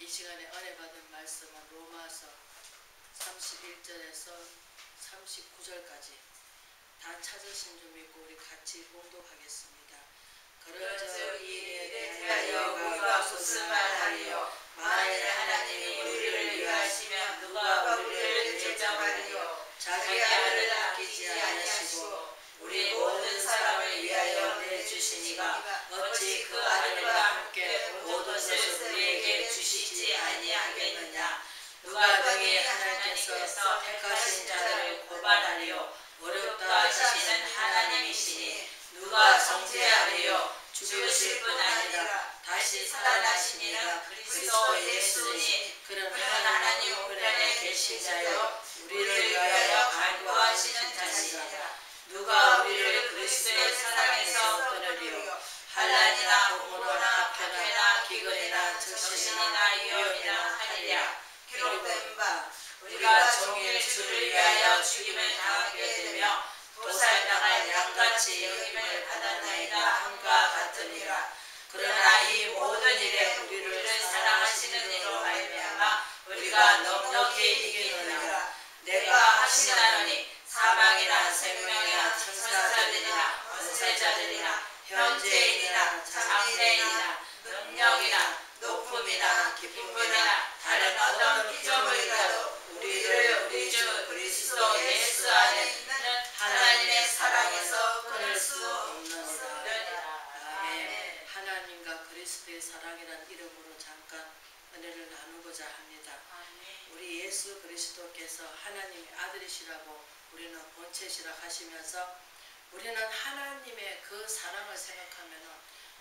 시간에 은혜 받은 말씀은 로마서 31절에서 39절까지 다 찾으신 줄 믿고 우리 같이 봉독하겠습니다. 그러저 이 일에 대하여 우리가 무슨 말하리요? 만일 하나님이 우리를 위하시면 누가 우리를 대적하리요? 자기 아들을 아끼지 아니하시고 우리 모든 사람을 위하여 내주시니가 어찌 그 아들과 함께 모든 것을 우리에게 주시지 아니하겠느냐? 누가 등이 하나님께서 택하신 자들을 고발하리요? 어렵다 하시는 하나님이시니 누가 정죄하리요? 죽으실 뿐 아니라 다시 살아나시니라 그리스도 예수니 그런 하나님 우편에 계신 자여 우리를 위하여 간구하시는 자시라. 누가 우리를 그리스도의 사랑에서 끊으리요? 환난이나 공고나 박해나 기근이나 적신이나 위험이나 하리라. 기록된 바 우리가 종일 주를 위하여 죽임을 당하게 되며 도살당할 양같이 여김을 받았나이다 함과 같으니라. 그러나 이 모든 일에 우리를 사랑하시는 이로 말미암아 우리가 넉넉히 이기느니라. 내가 확신하노니 사망이나 생명이나 천사들이나 권세자들이나 현재인이나 장래인이나 능력이나 높음이나 깊음이나 다른 어떤 피조물이라도 우리를 우리 주 그리스도 예수 안에 있는 하나님의 사랑에서 끊을 수 없느니라. 아멘. 하나님과 그리스도의 사랑이라는 이름으로 잠깐 은혜를 나누고자 합니다. 우리 예수 그리스도께서 하나님의 아들이시라고 우리는 본체시라 하시면서 우리는 하나님의 그 사랑을 생각하면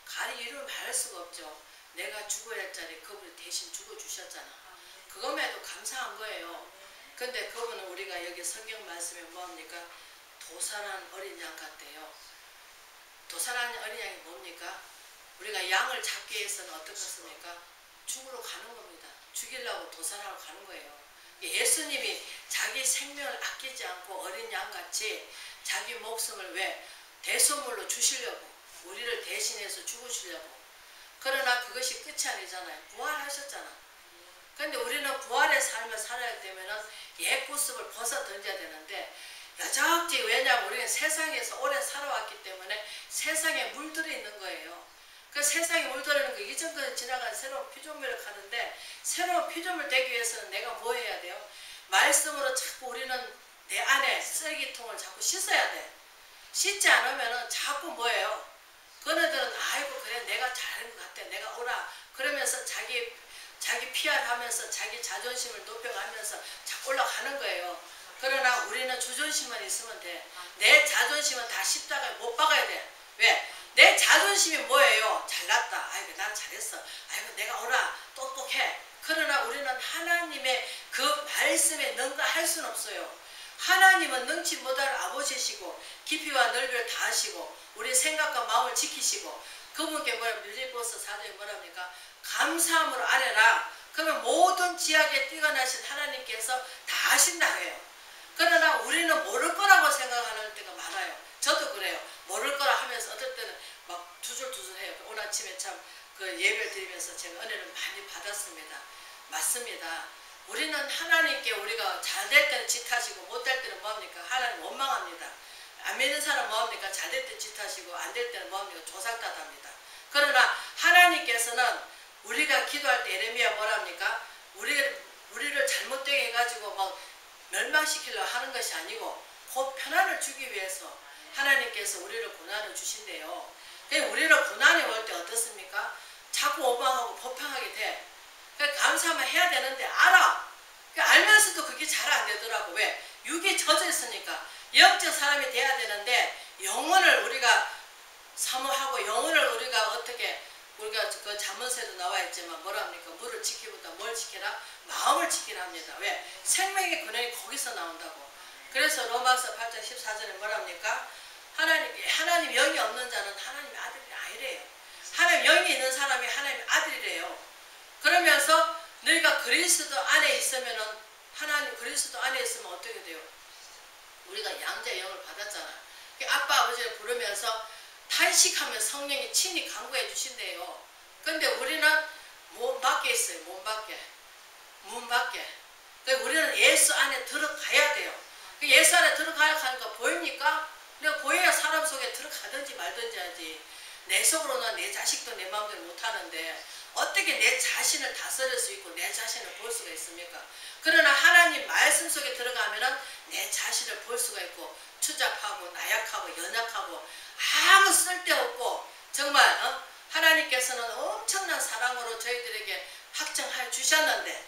가리 이루 말할 수가 없죠. 내가 죽어야 할 자리 그분이 대신 죽어주셨잖아. 그것에도 감사한 거예요. 근데 그분은 우리가 여기 성경 말씀에 뭡니까? 도살한 어린 양 같대요. 도살한 어린 양이 뭡니까? 우리가 양을 잡기 위해서는 어떻겠습니까? 죽으러 가는 겁니다. 죽이려고 도살하러 가는 거예요. 예수님이 자기 생명을 아끼지 않고 어린 양같이 자기 목숨을 왜 대소물로 주시려고 우리를 대신해서 죽으시려고. 그러나 그것이 끝이 아니잖아요. 부활하셨잖아. 그런데 우리는 부활의 삶을 살아야 되면 옛 모습을 벗어 던져야 되는데 여적지 왜냐하면 우리는 세상에서 오래 살아왔기 때문에 세상에 물들어 있는 거예요. 그 세상에 물들어있는 거 이전까지 지나간 새로운 피조물을 가는데 새로운 피조물 되기 위해서는 내가 뭐 해야 돼요? 말씀으로 자꾸 우리는 내 안에 쓰레기통을 자꾸 씻어야 돼. 씻지 않으면 자꾸 뭐예요? 그네들은 아이고 그래 내가 잘한 것 같아 내가 오라 그러면서 자기 PR하면서 자기 자존심을 높여가면서 자꾸 올라가는 거예요. 그러나 우리는 주존심만 있으면 돼. 내 자존심은 다 십자가에 못 박아야 돼. 왜? 내 자존심이 뭐예요? 잘났다. 아이고 난 잘했어. 아이고 내가 오라 똑똑해. 그러나 우리는 하나님의 그 말씀에 능가할 수는 없어요. 하나님은 능치 못할 아버지시고 깊이와 넓이를 다 아시고 우리 생각과 마음을 지키시고 그분께 뭐라 빌립보서 4장에 뭐랍니까? 감사함으로 아뢰라. 그러면 모든 지약에 뛰어나신 하나님께서 다 아신다 해요. 그러나 우리는 모를 거라고 생각하는 때가 많아요. 저도 그래요. 모를 거라 하면서 어떨 때는 막 두줄두줄해요. 오늘 아침에 참 그 예배를 드리면서 제가 은혜를 많이 받았습니다. 맞습니다. 우리는 하나님께 우리가 잘 될 때는 짓하시고 못 될 때는 뭐합니까? 하나님 원망합니다. 안 믿는 사람 뭐합니까? 잘 될 때 짓하시고 안 될 때는 뭐합니까? 조상탓합니다. 그러나 하나님께서는 우리가 기도할 때 에레미야 뭐랍니까? 우리를 잘못되게 해가지고 막 멸망시키려고 하는 것이 아니고 곧 편안을 주기 위해서 하나님께서 우리를 고난을 주신대요. 우리를 고난이 올 때 어떻습니까? 자꾸 원망하고 법항하게 돼. 감사하면 해야 되는데 알아. 알면서도 그게 잘 안 되더라고. 왜? 육이 젖어 있으니까. 영적 사람이 돼야 되는데 영혼을 우리가 사모하고 영혼을 우리가 어떻게 우리가 그 잠언서에도 나와 있지만 뭐랍니까? 물을 지키보다 뭘 지키라? 마음을 지키랍니다. 왜? 생명의 근원이 거기서 나온다고. 그래서 로마서 8장 14절에 뭐랍니까? 하나님 영이 없는 자는 하나님의 아들이 아니래요. 하나님 영이 있는 사람이 하나님의 아들이래요. 그러면서 너희가 그리스도 안에 있으면은 하나님 그리스도 안에 있으면 어떻게 돼요? 우리가 양자의 영을 받았잖아. 아빠 아버지를 부르면서 탄식하면 성령이 친히 강구해 주신대요. 그런데 우리는 몸 밖에 있어요. 몸 밖에. 문 밖에. 우리는 예수 안에 들어가야 돼요. 예수 안에 들어가야 하니까 보입니까? 내가 보여야 사람 속에 들어가든지 말든지 하지. 내 속으로는 내 자식도 내 마음대로 못하는데 어떻게 내 자신을 다스릴 수 있고 내 자신을 볼 수가 있습니까? 그러나 하나님 말씀 속에 들어가면은 내 자신을 볼 수가 있고 추잡하고 나약하고 연약하고 아무 쓸데없고 정말 하나님께서는 엄청난 사랑으로 저희들에게 확정해 주셨는데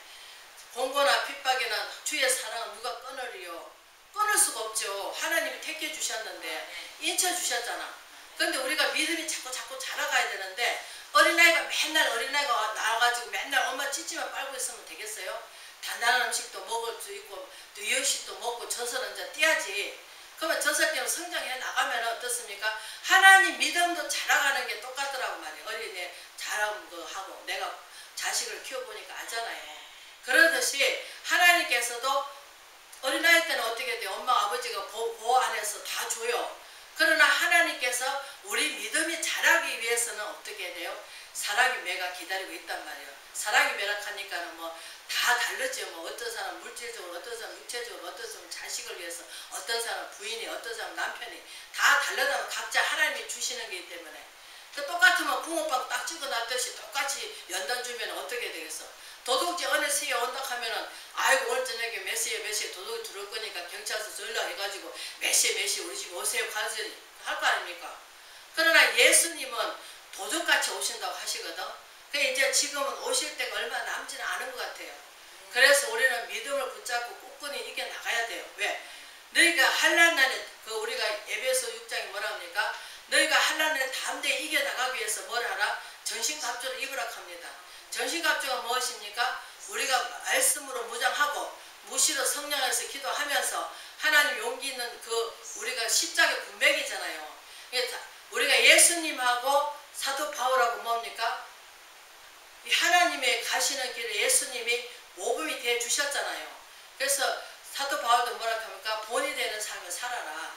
공고나 핍박이나 주의 사랑은 누가 끊으리요? 끊을 수가 없죠. 하나님이 택해 주셨는데 인쳐 주셨잖아. 그런데 우리가 믿음이 자꾸 자라가야 되는데 어린아이가 맨날 어린아이가 나와가지고 맨날 엄마 찌찌만 빨고 있으면 되겠어요? 단단한 음식도 먹을 수 있고 또 유식도 먹고 젖을 이제 떼야지. 그러면 젖을 떼면 성장해 나가면 어떻습니까? 하나님 믿음도 자라가는 게 똑같더라고 말이에요. 어린애 자라는 거 하고 내가 자식을 키워보니까 알잖아요. 그러듯이 하나님께서도 어린아이 때는 어떻게 돼요? 엄마 아버지가 보호 안에서 다 줘요. 그러나 하나님께서 우리 믿음이 자라기 위해서는 어떻게 돼요? 사랑의 매가 기다리고 있단 말이에요. 사랑이 매락하니까는 뭐 다 다르죠. 뭐 어떤 사람 물질적으로, 어떤 사람 육체적으로, 어떤 사람 자식을 위해서, 어떤 사람 부인이, 어떤 사람 남편이 다 다르다면 각자 하나님이 주시는 게 있기 때문에 그 똑같으면 붕어빵 딱 찍어놨듯이 똑같이 연단 주면 어떻게 되겠어? 도둑질 어느 시에 온다 하면은 아이고 오늘 저녁에 몇 시에 도둑이 들어올 거니까 경찰서 연락해가지고 몇 시에 우리 집 오세요 가지 할 거 아닙니까? 그러나 예수님은 도둑같이 오신다고 하시거든. 그 이제 지금은 오실 때가 얼마 남지는 않은 것 같아요. 그래서 우리는 믿음을 붙잡고 굳건히 이겨 나가야 돼요. 왜? 너희가 환난 날에 우리가 에베소 6장이 뭐라 합니까? 너희가 환난 날에 담대히 이겨 나가기 위해서 뭘 하라? 전신갑주를 입으라 합니다. 전신갑주가 무엇입니까? 우리가 말씀으로 무장하고 무시로 성령에서 기도하면서 하나님 용기 있는 우리가 십자가 군백이잖아요. 우리가 예수님하고 사도 바울하고 뭡니까? 이 하나님의 가시는 길에 예수님이 모범이 되어 주셨잖아요. 그래서 사도 바울도 뭐라 합니까? 본이 되는 삶을 살아라.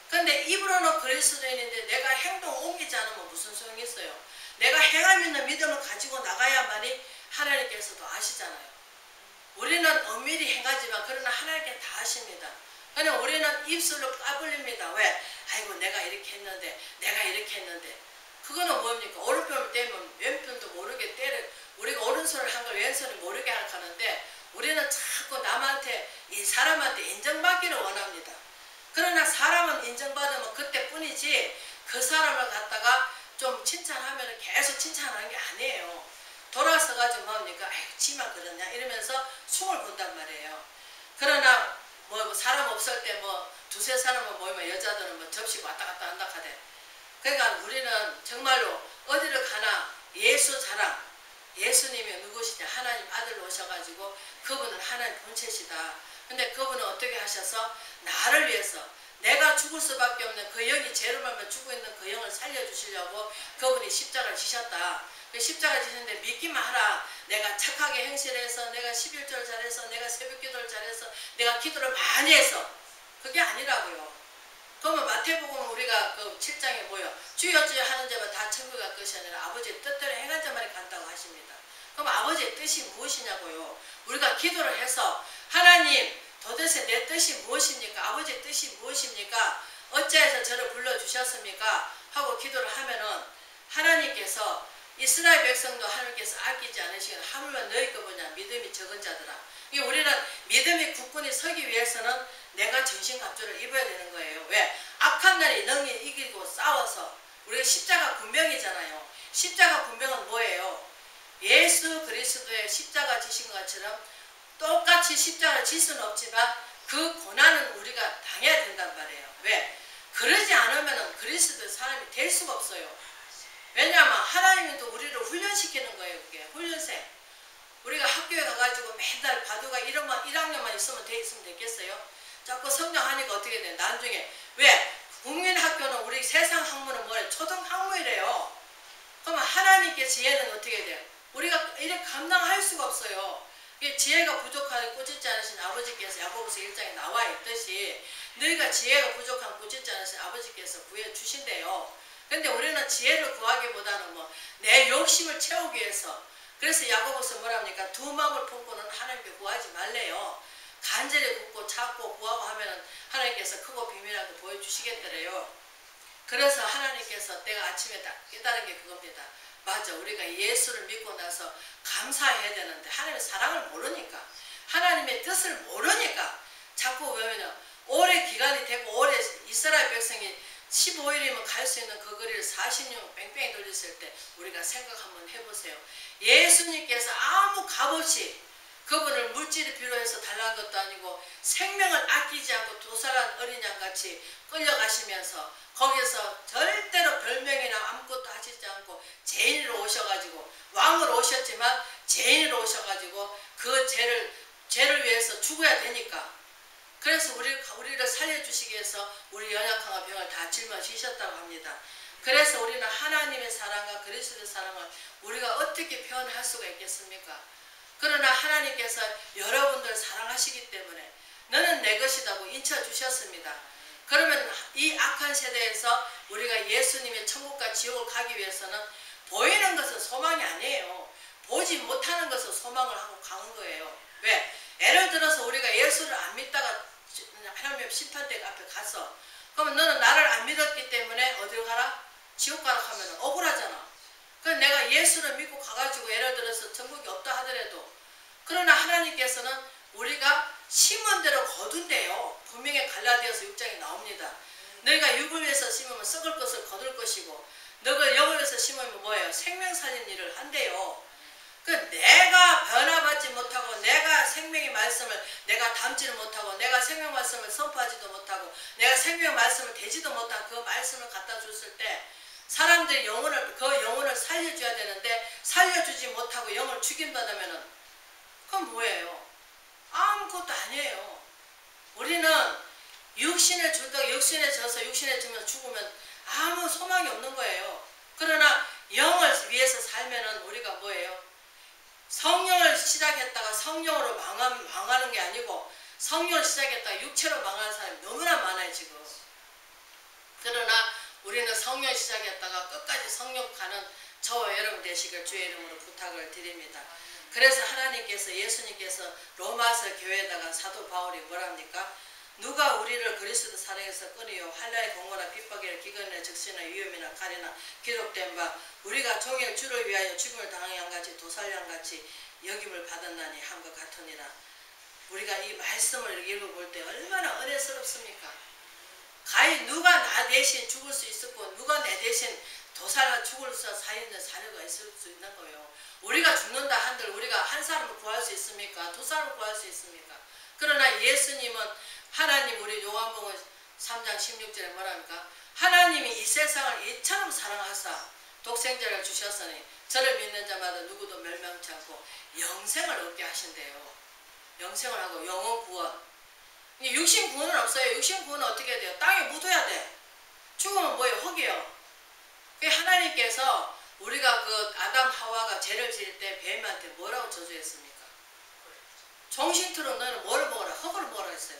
그런데 입으로는 그리스도인인데 내가 행동 옮기지 않으면 무슨 소용이 있어요? 내가 행함 있는 믿음을 가지고 나가야만이 하나님께서도 아시잖아요. 우리는 엄밀히 행하지만 그러나 하나님께 다 아십니다. 그냥 우리는 입술로 까불립니다. 왜? 아이고 내가 이렇게 했는데 그거는 뭡니까? 오른편을 떼면 왼편도 모르게 때려 우리가 오른손을 한 걸 왼손을 모르게 하는데 우리는 자꾸 남한테 이 사람한테 인정받기를 원합니다. 그러나 사람은 인정받으면 그때뿐이지 그 사람을 갖다가 좀 칭찬하면 계속 칭찬하는 게 아니에요. 돌아서 가지고 뭡니까? 아이고 지만 그러냐 이러면서 숭을 본단 말이에요. 그러나 뭐 사람 없을 때 뭐 두세 사람은 모이면 여자들은 뭐 접시 왔다 갔다 한다 하대. 그러니까 우리는 정말로 어디를 가나 예수 자랑, 예수님이 누구시냐? 하나님 아들로 오셔가지고 그분은 하나님 본체시다. 근데 그분은 어떻게 하셔서 나를 위해서 내가 죽을 수밖에 없는 그 영이 죄로 말면 죽고 있는 그 영을 살려주시려고 그분이 십자가를 지셨다. 그 십자가 지는데 믿기만 하라. 내가 착하게 행실해서 내가 11조를 잘해서 내가 새벽기도를 잘해서 내가 기도를 많이 해서 그게 아니라고요. 그러면 마태복음 우리가 그 7장에 뭐요? 주여 주여 하는 자만 다 천국에 갈 것이 아니라 아버지의 뜻대로 행한 자만이 간다고 하십니다. 그럼 아버지의 뜻이 무엇이냐고요? 우리가 기도를 해서 하나님 도대체 내 뜻이 무엇입니까? 아버지의 뜻이 무엇입니까? 어찌해서 저를 불러주셨습니까? 하고 기도를 하면은 하나님께서 이스라엘 백성도 하나님께서 아끼지 않으시는 하물며 너희 거 뭐냐? 믿음이 적은 자들아. 우리는 믿음이 굳건히 서기 위해서는 내가 전신갑주를 입어야 되는 거예요. 왜? 악한 날이 능히 이기고 싸워서 우리가 십자가 군병이잖아요. 십자가 군병은 뭐예요? 예수 그리스도의 십자가 지신 것처럼 똑같이 십자가를 질 수는 없지만 그 고난은 우리가 당해야 된단 말이에요. 왜? 그러지 않으면 그리스도의 사람이 될 수가 없어요. 왜냐하면 하나님이 또 우리를 훈련시키는 거예요. 그게 훈련생. 우리가 학교에 가가지고 맨날 바둑가 1학년만 있으면 됐겠어요? 자꾸 성장하니까 어떻게 돼? 나중에 왜? 국민학교는 우리 세상 학문은 뭐래? 초등학문이래요. 그러면 하나님께 지혜는 어떻게 돼요? 우리가 이렇게 감당할 수가 없어요. 지혜가 부족하게 꾸짖지 않으신 아버지께서 야고보서 1장에 나와 있듯이 너희가 지혜가 부족한 꾸짖지 않으신 아버지께서 구해 주신대요. 근데 우리는 지혜를 구하기보다는 뭐 내 욕심을 채우기 위해서 그래서 야고보서 뭐랍니까? 두 마음을 품고는 하나님께 구하지 말래요. 간절히 굽고 찾고 구하고 하면은 하나님께서 크고 비밀한 거 보여주시겠더래요. 그래서 하나님께서 내가 아침에 깨달은 게 그겁니다. 맞아, 우리가 예수를 믿고 나서 감사해야 되는데 하나님의 사랑을 모르니까, 하나님의 뜻을 모르니까 자꾸 왜냐면 오래 기간이 되고 오래 이스라엘 백성이 15일이면 갈 수 있는 그 거리를 40년 뺑뺑이 돌렸을 때 우리가 생각 한번 해보세요. 예수님께서 아무 값없이 그분을 물질이 필요해서 달라는 것도 아니고 생명을 아끼지 않고 도살한 어린 양같이 끌려가시면서 거기서 절대로 별명이나 아무것도 하시지 않고 죄인으로 오셔가지고, 왕으로 오셨지만 죄인으로 오셔가지고 그 죄를 위해서 죽어야 되니까, 그래서 우리를 살려주시기 위해서 우리 연약함과 병을 다 짊어지셨다고 합니다. 그래서 우리는 하나님의 사랑과 그리스도의 사랑을 우리가 어떻게 표현할 수가 있겠습니까? 그러나 하나님께서 여러분들 사랑하시기 때문에 너는 내 것이라고 인쳐주셨습니다. 그러면 이 악한 세대에서 우리가 예수님의 천국과 지옥을 가기 위해서는 보이는 것은 소망이 아니에요. 보지 못하는 것은 소망을 하고 가는 거예요. 왜? 예를 들어서 우리가 예수를 안 믿다가 하나님의 심판대 앞에 갔어. 그러면 너는 나를 안 믿었기 때문에 어디로 가라? 지옥 가라 하면 억울하잖아. 그래서 내가 예수를 믿고 가가지고 예를 들어서 천국이 없다 하더라도, 그러나 하나님께서는 우리가 심은 대로 거둔대요. 분명히 갈라디아서 6장에 나옵니다. 너희가 육을 위해서 심으면 썩을 것을 거둘 것이고 너가 영을 위해서 심으면 뭐예요? 생명 살리는 일을 한대요. 그 내가 변화받지 못하고 내가 생명의 말씀을 내가 담지를 못하고 내가 생명 말씀을 선포하지도 못하고 내가 생명 말씀을 대지도 못한 그 말씀을 갖다 줬을 때 사람들이 그 영혼을 살려줘야 되는데 살려주지 못하고 영을 죽인다면은 그건 뭐예요? 아무것도 아니에요. 우리는 육신에 져서 육신에 져서 죽으면 아무 소망이 없는 거예요. 그러나 영을 위해서 살면은 우리가 뭐예요? 성령을 시작했다가 성령으로 망하는 게 아니고 성령을 시작했다가 육체로 망하는 사람이 너무나 많아요 지금. 그러나 우리는 성령을 시작했다가 끝까지 성령 가는 저와 여러분 되시길 주의 이름으로 부탁을 드립니다. 그래서 하나님께서 예수님께서 로마서 교회에다가 사도 바울이 뭐랍니까? 누가 우리를 그리스도 사랑에서 끊으요 한라의 공고나 핍박이나 기근이나 적시나 위험이나 가리나 기록된 바 우리가 종일 주를 위하여 죽음을 당한 양같이 도살양같이 여김을 받았나니 한 것 같으니라. 우리가 이 말씀을 읽어볼 때 얼마나 은혜스럽습니까? 가히 누가 나 대신 죽을 수 있었고 누가 내 대신 도살아 죽을 수 사는 사례가 있을 수 있는 거예요. 우리가 죽는다 한들 우리가 한 사람을 구할 수 있습니까? 두 사람을 구할 수 있습니까? 그러나 예수님은 하나님, 우리 요한복음 3장 16절에 뭐랍니까? 하나님이 이 세상을 이처럼 사랑하사 독생자를 주셨으니 저를 믿는 자마다 누구도 멸망치 않고 영생을 얻게 하신대요. 영생을 하고 영원 구원. 육신 구원은 없어요. 육신 구원은 어떻게 돼요? 땅에 묻어야 돼. 죽으면 뭐예요? 흙이에요. 하나님께서 우리가 그 아담 하와가 죄를 지을 때 뱀한테 뭐라고 저주했습니까? 정신트로 너는 뭐를 먹어라? 흙을 먹어라 했어요.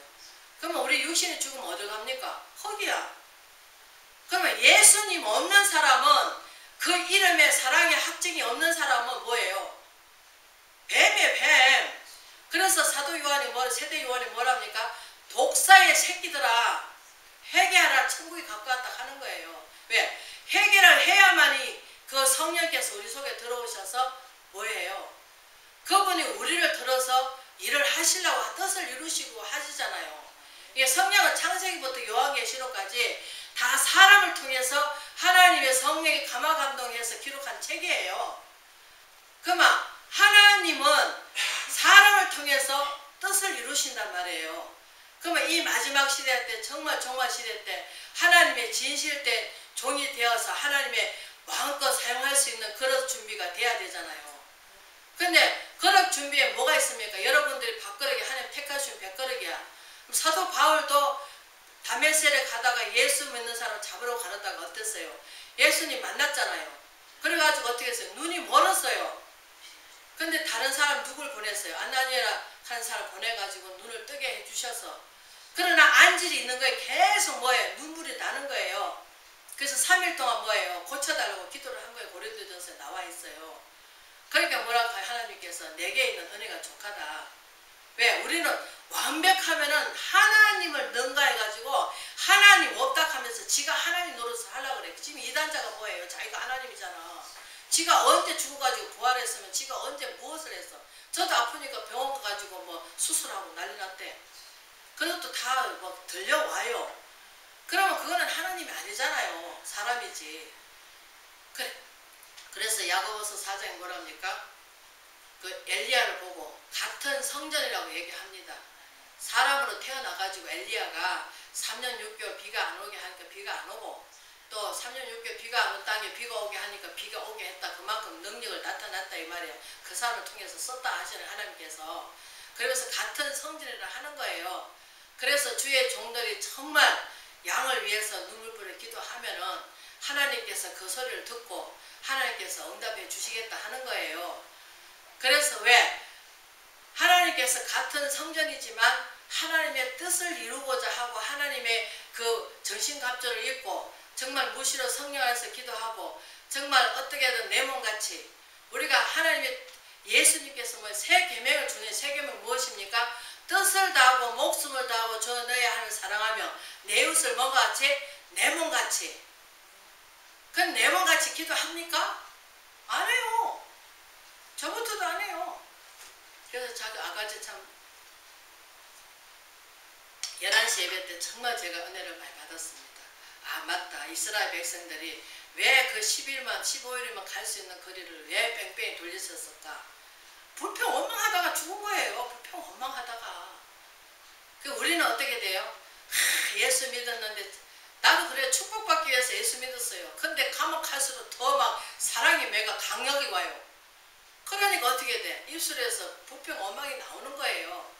그러면 우리 육신이 죽으면 어디 갑니까? 흙이야. 그러면 예수님 없는 사람은, 그 이름에 사랑의 확증이 없는 사람은 뭐예요? 뱀이에요, 뱀. 그래서 사도 요한이 세대 요한이 뭐랍니까? 독사의 새끼들아 회개하라, 천국이 가까웠다 하는 거예요. 왜? 회개를 해야만이 그 성령께서 우리 속에 들어오셔서 뭐예요? 그분이 우리를 들어서 일을 하시려고 뜻을 이루시고 하시잖아요. 이게 성령은 창세기부터 요한계시록까지 다 사람을 통해서 하나님의 성령이 감화감동해서 기록한 책이에요. 그러면 하나님은 사람을 통해서 뜻을 이루신단 말이에요. 그러면 이 마지막 시대 때, 정말 시대 때 하나님의 진실된 종이 되어서 하나님의 마음껏 사용할 수 있는 그릇 준비가 돼야 되잖아요. 근데 그릇 준비에 뭐가 있습니까? 여러분들이 밥그릇이 하나님 택하신 밥그릇이야. 사도 바울도 다메섹에 가다가 예수 믿는 사람 잡으러 가려다가 어땠어요? 예수님 만났잖아요. 그래가지고 어떻게 했어요? 눈이 멀었어요. 근데 다른 사람 누굴 보냈어요? 아나니아라 하는 사람 보내가지고 눈을 뜨게 해주셔서. 그러나 안질이 있는 거에 계속 뭐예요? 눈물이 나는 거예요. 그래서 3일 동안 뭐예요? 고쳐달라고 기도를 한 거예요. 고린도전서에 나와 있어요. 그러니까 뭐라고 해요? 하나님께서 내게 있는 은혜가 족하다. 왜? 우리는 완벽하면은 하나님을 능가해가지고 하나님 없다 하면서 지가 하나님 노릇을 하려고 그래. 지금 이단자가 뭐예요? 자기가 하나님이잖아. 지가 언제 죽어가지고 부활했으면 지가 언제 무엇을 했어? 저도 아프니까 병원 가가지고 뭐 수술하고 난리 났대. 그것도 다 뭐 들려와요. 그러면 그거는 하나님이 아니잖아요. 사람이지. 그래. 그래서 야고보서 4장에 뭐라 합니까? 그 엘리야를 보고 같은 성전이라고 얘기합니다. 사람으로 태어나가지고 엘리야가 3년 6개월 비가 안 오게 하니까 비가 안 오고, 또 3년 6개월 비가 안 온 땅에 비가 오게 하니까 비가 오게 했다. 그만큼 능력을 나타났다 이 말이에요. 그 사람을 통해서 썼다 하시는 하나님께서. 그래서 같은 성전이라 하는 거예요. 그래서 주의 종들이 정말 양을 위해서 눈물부를 기도하면은 하나님께서 그 소리를 듣고 하나님께서 응답해 주시겠다 하는 거예요. 그래서 왜? 하나님께서 같은 성전이지만 하나님의 뜻을 이루고자 하고 하나님의 그 전신갑주를 입고 정말 무시로 성령 안에서 기도하고 정말 어떻게든 내 몸같이 우리가 하나님의 예수님께서 뭐 새 계명을 주는 새 계명은 무엇입니까? 뜻을 다하고 목숨을 다하고 저 너의 하나님을 사랑하며 내 이웃을 뭔가 같이? 내 몸같이. 그건 내 몸같이 기도합니까? 안 해요. 저부터도 안 해요. 그래서 자기 아가씨 참 11시 예배 때 정말 제가 은혜를 많이 받았습니다. 아 맞다. 이스라엘 백성들이 왜 그 10일만 15일이면 갈 수 있는 거리를 왜 뺑뺑이 돌리셨을까? 불평 원망하다가 죽은 거예요. 불평 원망하다가. 그 우리는 어떻게 돼요? 예수 믿었는데 나도 그래 축복받기 위해서 예수 믿었어요. 근데 가면 갈수록 더 막 사랑의 매가 강력히 와요. 그러니까 어떻게 돼? 입술에서 불평 원망이 나오는 거예요.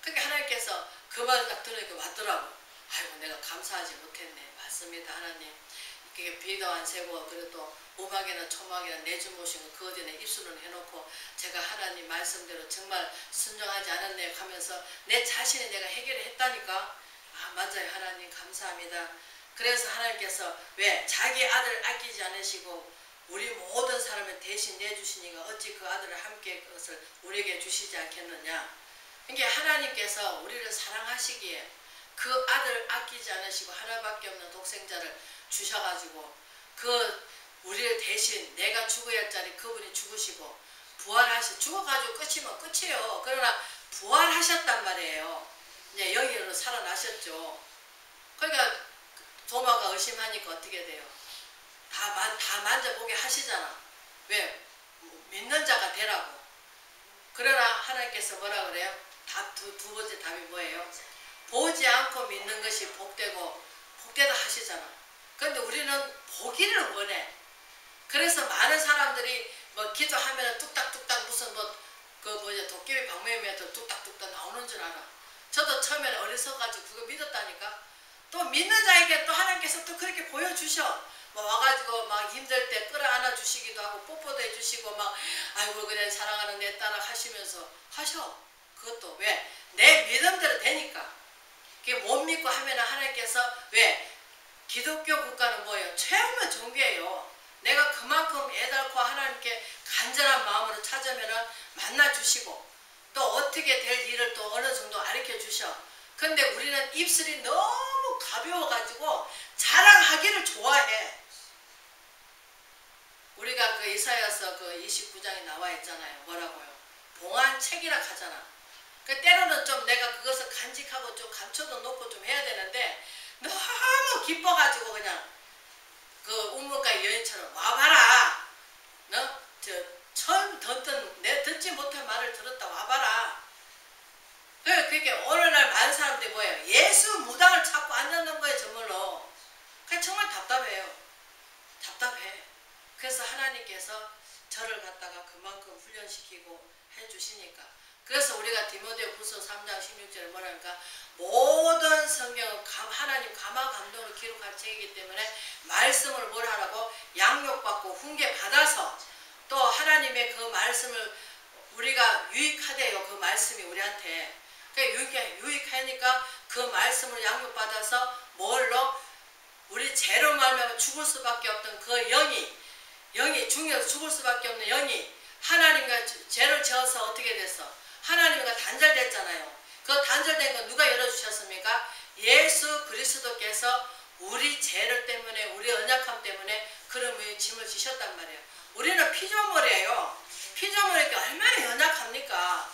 그러니까 하나님께서 그 말을 딱 들으니까 왔더라고. 아이고 내가 감사하지 못했네. 맞습니다 하나님. 이게 비도 안 새고 그래도 오막이나 초막이나 내주 모시고 그 어디에 입술은 해놓고 제가 하나님 말씀대로 정말 순종하지 않았네 하면서 내 자신이 내가 해결을 했다니까. 아 맞아요 하나님 감사합니다. 그래서 하나님께서 왜 자기 아들을 아끼지 않으시고 우리 모든 사람을 대신 내주시니까 어찌 그 아들을 함께 그것을 우리에게 주시지 않겠느냐. 그러니까 하나님께서 우리를 사랑하시기에 그 아들을 아끼지 않으시고 하나밖에 없는 독생자를 주셔가지고 그 우리를 대신 내가 죽어야 할 자리 그분이 죽으시고 부활하시 죽어가지고 끝이면 끝이에요. 그러나 부활하셨단 말이에요. 이제 영으로 살아나셨죠. 그러니까 도마가 의심하니까 어떻게 돼요? 다 만져보게 하시잖아. 왜? 믿는 자가 되라고. 그러나 하나님께서 뭐라 그래요? 두 번째 답이 뭐예요? 보지 않고 믿는 것이 복되고 복되다 하시잖아. 그런데 우리는 보기를 원해. 그래서 많은 사람들이 뭐 기도하면 뚝딱뚝딱 무슨 도깨비 방매매도 뚝딱뚝딱 나오는 줄 알아. 저도 처음에는 어리석어가지고 그거 믿었다니까. 또 믿는 자에게 또 하나님께서 또 그렇게 보여주셔. 뭐 와가지고 막 힘들 때 끌어안아 주시기도 하고 뽀뽀도 해주시고 막 아이고 그래 사랑하는 내 딸아 하시면서 하셔. 그것도 왜? 내 믿음대로 되니까. 그게 못 믿고 하면 하나님께서 왜? 기독교 국가는 뭐예요? 최후의 종교예요. 내가 그만큼 애달고 하나님께 간절한 마음으로 찾으면 만나주시고 또 어떻게 될 일을 또 어느 정도 가르쳐 주셔. 근데 우리는 입술이 너무 가벼워가지고 자랑하기를 좋아해. 우리가 그 이사야서 그 29장에 나와 있잖아요. 뭐라고요? 봉안책이라 하잖아. 그 때로는 좀 내가 그것을 간직하고 좀 감춰도 놓고 좀 해야 되는데 너무 기뻐가지고 그냥 그 우물가 여인처럼 와봐라. 너 처음 내 듣지 못한 말을 들었다 와봐라. 그게 오늘날 많은 사람들이 뭐예요? 예수 무당을 찾고 앉았는 거예요 저물로. 그게 정말 답답해요. 답답해. 그래서 하나님께서 저를 갖다가 그만큼 훈련시키고 해주시니까. 그래서 우리가 디모데후서 3장 16절에 뭐라니까 모든 성경은 하나님 감화 감동으로 기록한 책이기 때문에 말씀을 뭘 하라고 양육받고 훈계받아서 또 하나님의 그 말씀을 우리가 유익하대요. 그 말씀이 우리한테. 그러니까 유익하니까 그 말씀을 양육받아서 뭘로? 우리 죄로 말미암아 죽을 수밖에 없던 그 영이 죽을 수밖에 없는 영이 하나님과 죄를 지어서 어떻게 됐어? 하나님과 단절됐잖아요. 그 단절된 건 누가 열어주셨습니까? 예수 그리스도께서 우리 죄를 때문에, 우리 언약함 때문에 그런 짐을 지셨단 말이에요. 우리는 피조물이에요. 피조물에게 얼마나 연약합니까?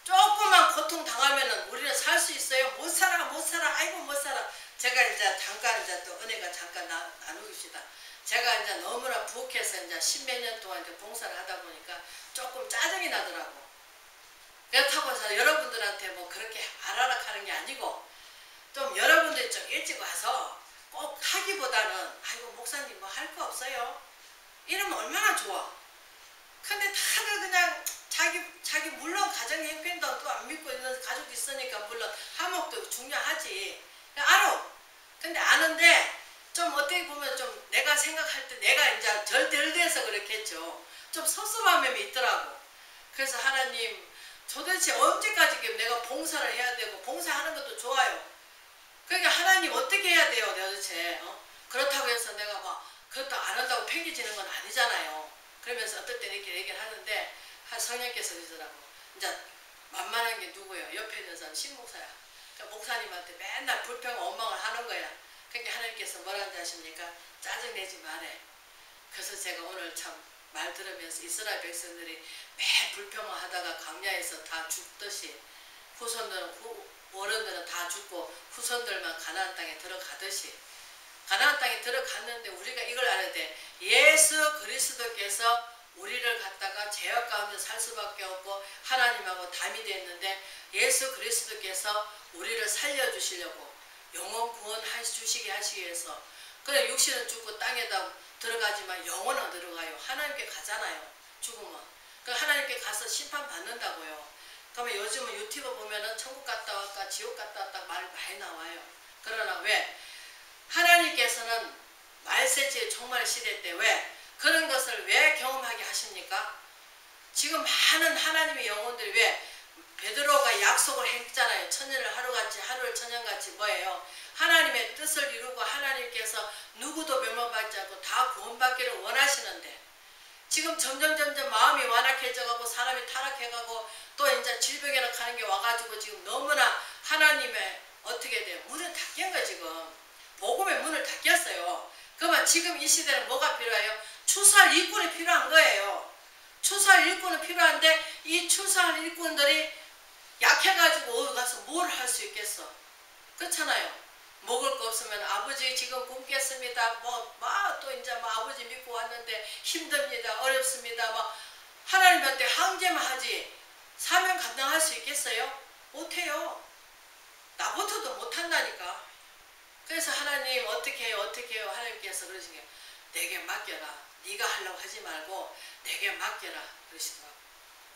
조금만 고통 당하면은 우리는 살 수 있어요? 못 살아, 못 살아, 아이고 못 살아. 제가 이제 잠깐 이제 또 은혜가 잠깐 나누깁시다. 제가 이제 너무나 부엌에서 이제 십몇 년 동안 이제 봉사를 하다 보니까 조금 짜증이 나더라고. 그렇다고 해서 여러분들한테 뭐 그렇게 아라락 하는 게 아니고, 좀 여러분들이 좀 일찍 와서 꼭 하기보다는 아이고 목사님 뭐 할 거 없어요? 이러면 얼마나 좋아. 근데 다들 그냥 자기 물론 가정 형편도 또 안 믿고 있는 가족이 있으니까 물론 화목도 중요하지. 알아. 근데 아는데 좀 어떻게 보면 좀 내가 생각할 때 내가 이제 덜 돼서 그렇겠죠. 좀 섭섭한 면이 있더라고. 그래서 하나님 도대체 언제까지 내가 봉사를 해야 되고, 봉사하는 것도 좋아요. 그러니까 하나님 어떻게 해야 돼요 도대체? 그렇다고 해서 내가 막 그것도 안 한다고 팽개치는 건 아니잖아요. 그러면서 어떨 때는 이렇게 얘기를 하는데, 한 성령께서 그러더라고. 이제 만만한 게 누구예요? 옆에 있는 사람 신목사야. 그러니까 목사님한테 맨날 불평 원망을 하는 거야. 그러니까 하나님께서 뭐라는지 아십니까? 짜증내지 말래. 그래서 제가 오늘 참 말 들으면서 이스라엘 백성들이 매 불평하다가 광야에서 다 죽듯이, 어른들은 다 죽고 후손들만 가나안 땅에 들어가듯이, 가나안 땅에 들어갔는데 우리가 이걸 알아야 돼. 예수 그리스도께서 우리를 갖다가 죄악 가운데 살 수밖에 없고 하나님하고 담이 되어 있는데, 예수 그리스도께서 우리를 살려주시려고 영혼 구원해 주시게 하시기 위해서, 그래 육신은 죽고 땅에다 들어가지만 영혼은 들어가요. 하나님께 가잖아요. 죽으면. 그 하나님께 가서 심판 받는다고요. 그러면 요즘은 유튜브 보면은 천국 갔다 왔다 지옥 갔다 왔다 말 많이 나와요. 그러나 왜? 하나님께서는 말세지의 종말 시대 때 왜 그런 것을 왜 경험하게 하십니까? 지금 많은 하나님의 영혼들이 왜 베드로가 약속을 했잖아요. 천년을 하루같이, 하루를 천년같이 뭐예요? 하나님의 뜻을 이루고 하나님께서 누구도 멸망받지 않고 다 구원받기를 원하시는데, 지금 점점 마음이 완악해져가고 사람이 타락해가고 또 이제 질병이라 하는 게 와가지고 지금 너무나 하나님의 어떻게 돼요? 문을 닫힌 거예요. 지금 복음의 문을 닫혔어요. 그러면 지금 이 시대는 뭐가 필요해요? 추수할 일꾼이 필요한 거예요. 추수할 일꾼은 필요한데 이 추수할 일꾼들이 약해가지고 어디 가서 뭘 할 수 있겠어? 그렇잖아요. 먹을 거 없으면 아버지 지금 굶겠습니다. 또 이제 아버지 믿고 왔는데 힘듭니다. 어렵습니다. 하나님한테 항제만 하지 사명 감당할 수 있겠어요? 못해요. 나부터도 못한다니까. 그래서 하나님 어떻게 해요? 어떻게 해요? 하나님께서 그러신 게 내게 맡겨라. 네가 하려고 하지 말고 내게 맡겨라 그러시더라고요.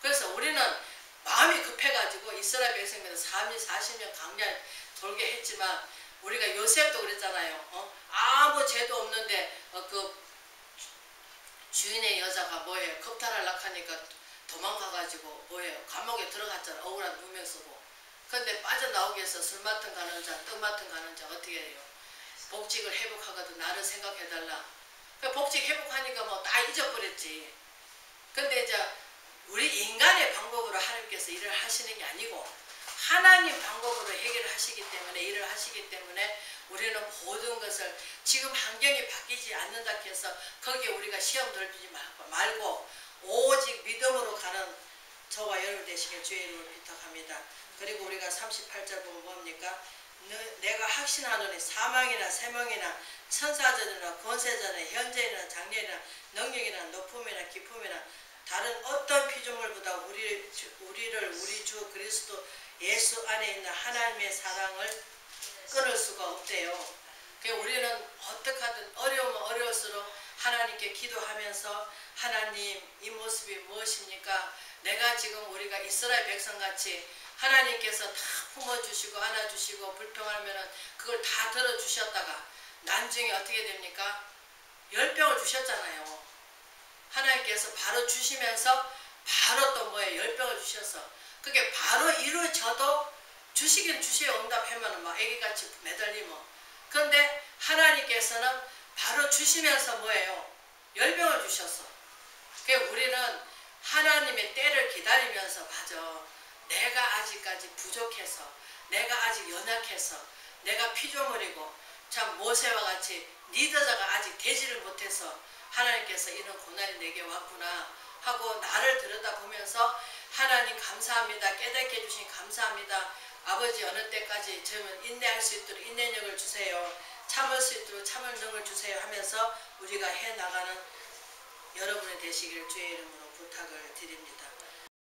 그래서 우리는 마음이 급해가지고 이스라엘 백성들은 40년 광야에 돌게 했지만, 우리가 요셉도 그랬잖아요. 아무 죄도 없는데 그 주인의 여자가 뭐예요? 겁탈하려고 하니까 도망가가지고 뭐예요? 감옥에 들어갔잖아. 억울한 누명 쓰고. 그런데 빠져나오기 위해서 술 맡은 가는 자, 떡 맡은 가는 자 어떻게 해요? 복직을 회복하거든 나를 생각해달라. 복직 회복하니까 다 잊어버렸지. 근데 이제 우리 인간의 방법으로 하나님께서 일을 하시는 게 아니고 하나님 방법으로 해결하시기 때문에, 일을 하시기 때문에 우리는 모든 것을 지금 환경이 바뀌지 않는다 해서 거기에 우리가 시험 돌리지 말고 오직 믿음으로 가는 저와 여러분 되시길 주의 이름으로 부탁합니다. 그리고 우리가 38절 보면 뭡니까? 내가 확신하노니 사망이나 생명이나 천사전이나 권세전이나 현재이나 장래이나 능력이나 높음이나 깊음이나 다른 어떤 피조물보다 우리 주 그리스도 예수 안에 있는 하나님의 사랑을 끊을 수가 없대요. 우리는 어떻게 하든 어려우면 어려울수록 하나님께 기도하면서, 하나님 이 모습이 무엇입니까? 내가 지금 우리가 이스라엘 백성같이 하나님께서 다 품어주시고 안아주시고 불평하면 그걸 다 들어주셨다가 나중에 어떻게 됩니까? 열병을 주셨잖아요. 하나님께서 바로 주시면서 바로 또 뭐예요? 열병을 주셔서 그게 바로 이루어져도 주시긴 주셔요. 응답하면 애기같이 매달리면. 그런데 하나님께서는 바로 주시면서 뭐예요? 열병을 주셔서. 우리는 하나님의 때를 기다리면서 맞아. 내가 아직까지 부족해서, 내가 아직 연약해서, 내가 피조물이고 참 모세와 같이 리더자가 아직 되지를 못해서 하나님께서 이런 고난이 내게 왔구나 하고 나를 들여다보면서 하나님 감사합니다. 깨닫게 해주신 감사합니다. 아버지 어느 때까지 저는 인내할 수 있도록 인내력을 주세요. 참을 수 있도록 참을 능을 주세요 하면서 우리가 해나가는 여러분이 되시기를 주의 이름으로 부탁을 드립니다.